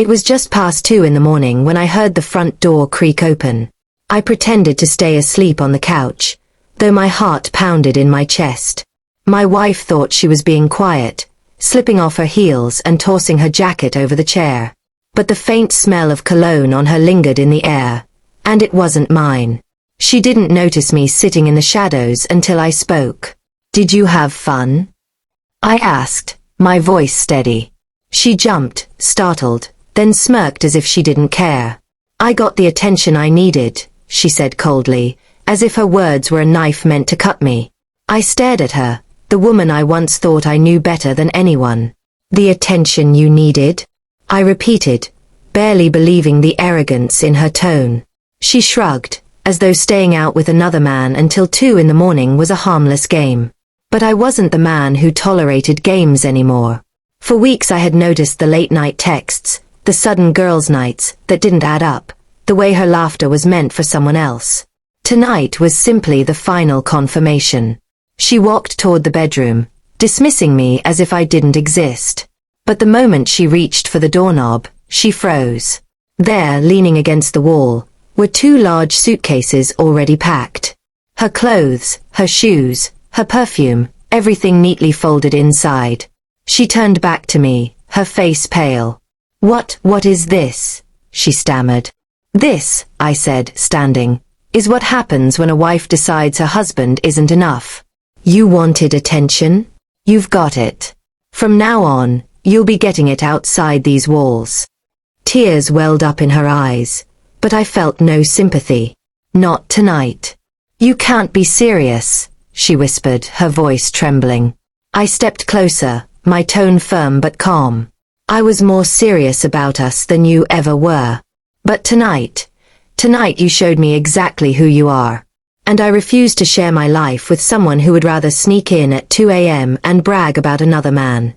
It was just past 2 in the morning when I heard the front door creak open. I pretended to stay asleep on the couch, though my heart pounded in my chest. My wife thought she was being quiet, slipping off her heels and tossing her jacket over the chair. But the faint smell of cologne on her lingered in the air, and it wasn't mine. She didn't notice me sitting in the shadows until I spoke. "Did you have fun?" I asked, my voice steady. She jumped, startled, then smirked as if she didn't care. "I got the attention I needed," she said coldly, as if her words were a knife meant to cut me. I stared at her, the woman I once thought I knew better than anyone. "The attention you needed?" I repeated, barely believing the arrogance in her tone. She shrugged, as though staying out with another man until 2 in the morning was a harmless game. But I wasn't the man who tolerated games anymore. For weeks I had noticed the late-night texts, the sudden girls' nights that didn't add up, the way her laughter was meant for someone else. Tonight was simply the final confirmation. She walked toward the bedroom, dismissing me as if I didn't exist. But the moment she reached for the doorknob, she froze. There, leaning against the wall, were 2 large suitcases already packed. Her clothes, her shoes, her perfume, everything neatly folded inside. She turned back to me, her face pale. What is this?" she stammered. "This," I said, standing, "is what happens when a wife decides her husband isn't enough. You wanted attention? You've got it. From now on, you'll be getting it outside these walls." Tears welled up in her eyes, but I felt no sympathy. "Not tonight." "You can't be serious," she whispered, her voice trembling. I stepped closer, my tone firm but calm. "I was more serious about us than you ever were. But tonight you showed me exactly who you are. And I refuse to share my life with someone who would rather sneak in at 2 a.m. and brag about another man."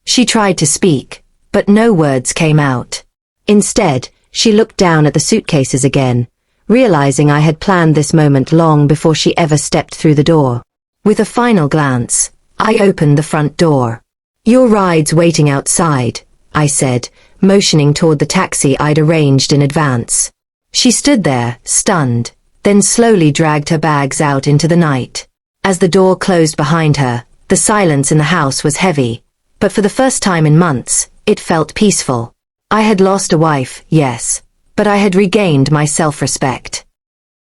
She tried to speak, but no words came out. Instead, she looked down at the suitcases again, realizing I had planned this moment long before she ever stepped through the door. With a final glance, I opened the front door. "Your ride's waiting outside," I said, motioning toward the taxi I'd arranged in advance. She stood there, stunned, then slowly dragged her bags out into the night. As the door closed behind her, the silence in the house was heavy, but for the first time in months, it felt peaceful. I had lost a wife, yes, but I had regained my self-respect.